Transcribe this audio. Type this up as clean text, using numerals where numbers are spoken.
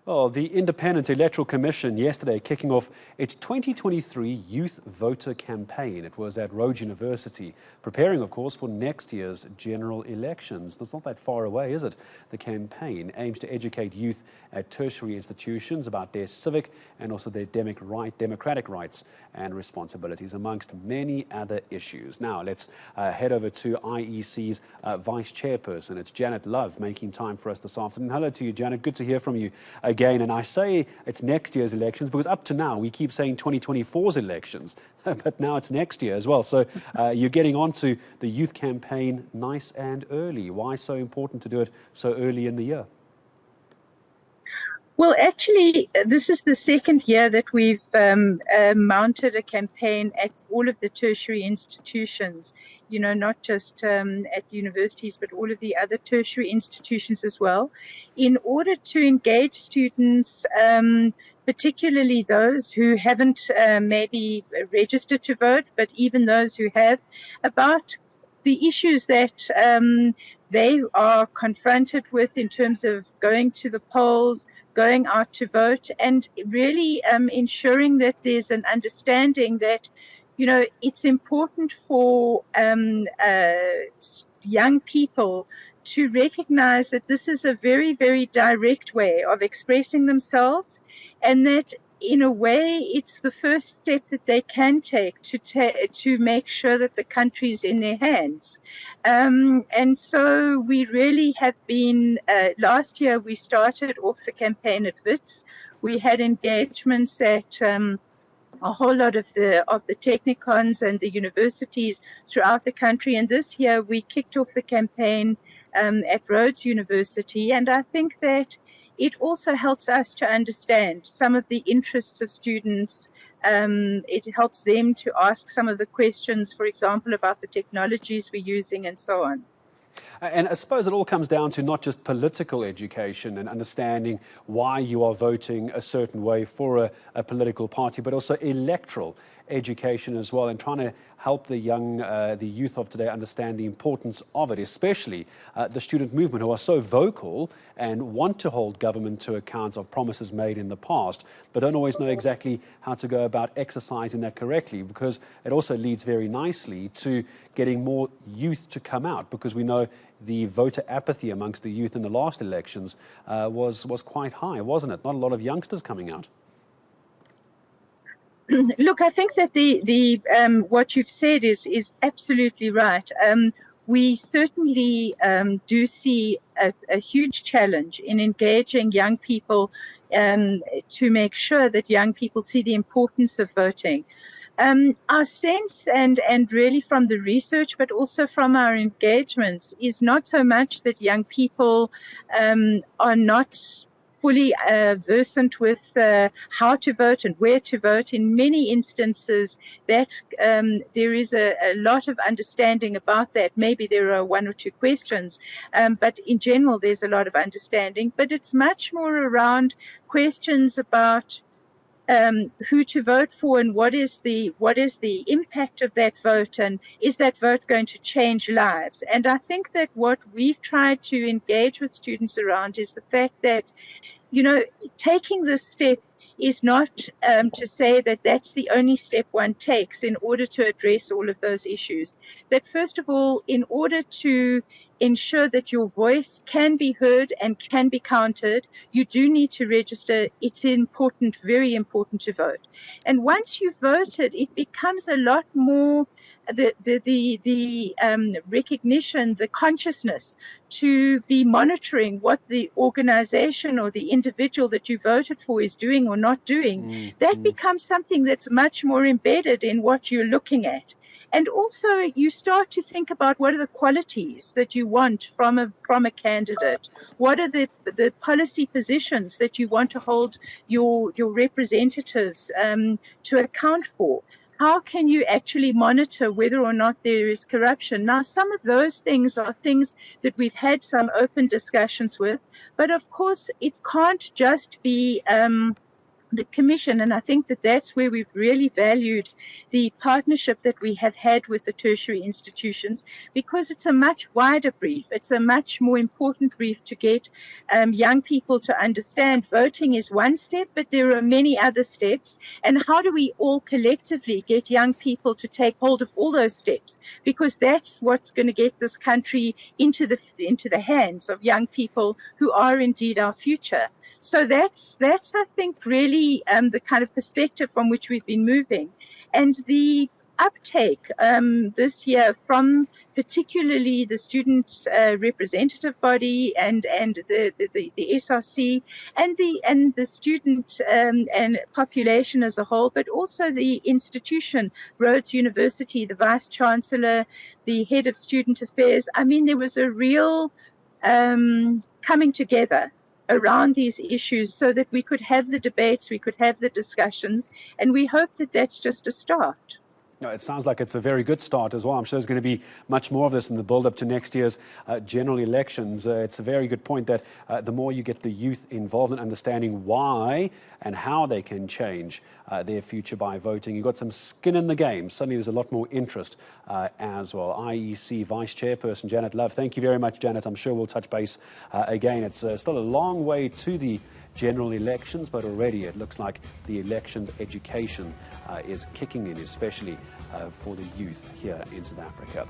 Oh, the Independent Electoral Commission yesterday kicking off its 2023 Youth Voter Campaign. It was at Rhodes University, preparing, of course, for next year's general elections. That's not that far away, is it? The campaign aims to educate youth at tertiary institutions about their civic and also their democratic rights and responsibilities, amongst many other issues. Now, let's head over to IEC's Vice Chairperson. It's Janet Love making time for us this afternoon. Hello to you, Janet. Good to hear from you again. And I say it's next year's elections because up to now we keep saying 2024's elections, but now it's next year as well. So you're getting onto the youth campaign nice and early. Why so important to do it so early in the year? Well, actually, this is the second year that we've mounted a campaign at all of the tertiary institutions, you know, not just at universities, but all of the other tertiary institutions as well, in order to engage students, particularly those who haven't maybe registered to vote, but even those who have, about the issues that they are confronted with in terms of going to the polls, going out to vote, and really ensuring that there's an understanding that, you know, it's important for young people to recognize that this is a very, very direct way of expressing themselves, and that in a way, it's the first step that they can take to make sure that the country is in their hands. And so we really have been, last year we started off the campaign at WITS. We had engagements at a whole lot of the technicons and the universities throughout the country. And this year we kicked off the campaign at Rhodes University. And I think that it also helps us to understand some of the interests of students. It helps them to ask some of the questions, for example, about the technologies we're using and so on. And I suppose it all comes down to not just political education and understanding why you are voting a certain way for a political party, but also electoral education as well, and trying to help the youth of today understand the importance of it, especially the student movement, who are so vocal and want to hold government to account of promises made in the past, but don't always know exactly how to go about exercising that correctly, because it also leads very nicely to getting more youth to come out, because we know the voter apathy amongst the youth in the last elections was quite high, wasn't it? Not a lot of youngsters coming out. Look, I think that the what you've said is absolutely right. We certainly do see a huge challenge in engaging young people to make sure that young people see the importance of voting. Our sense, and really from the research, but also from our engagements, is not so much that young people are not fully versant with how to vote and where to vote. In many instances, that there is a lot of understanding about that. Maybe there are one or two questions, but in general, there's a lot of understanding. But it's much more around questions about who to vote for, and what is the impact of that vote, and is that vote going to change lives? And I think that what we've tried to engage with students around is the fact that, you know, taking this step is not to say that that's the only step one takes in order to address all of those issues. That first of all, in order to ensure that your voice can be heard and can be counted, you do need to register. It's important, very important, to vote. And once you've voted, it becomes a lot more the recognition, the consciousness to be monitoring what the organization or the individual that you voted for is doing or not doing. That becomes something that's much more embedded in what you're looking at. And also you start to think about what are the qualities that you want from a candidate. What are the policy positions that you want to hold your representatives to account for? How can you actually monitor whether or not there is corruption? Now, some of those things are things that we've had some open discussions with, but of course it can't just be the Commission, and I think that that's where we've really valued the partnership that we have had with the tertiary institutions, because it's a much wider brief. It's a much more important brief to get young people to understand voting is one step, but there are many other steps. And how do we all collectively get young people to take hold of all those steps? Because that's what's going to get this country into the hands of young people who are indeed our future. So that's I think really the kind of perspective from which we've been moving, and the uptake this year from particularly the student representative body and the SRC and the student and population as a whole, but also the institution, Rhodes University, the Vice Chancellor, the Head of Student Affairs. I mean, there was a real coming together around these issues so that we could have the debates, we could have the discussions, and we hope that that's just a start. No, it sounds like it's a very good start as well. I'm sure there's going to be much more of this in the build-up to next year's general elections. It's a very good point that the more you get the youth involved in understanding why and how they can change their future by voting, you've got some skin in the game. Suddenly there's a lot more interest as well. IEC Vice Chairperson Janet Love, thank you very much, Janet. I'm sure we'll touch base again. It's still a long way to the general elections, but already it looks like the election education is kicking in, especially for the youth here in South Africa.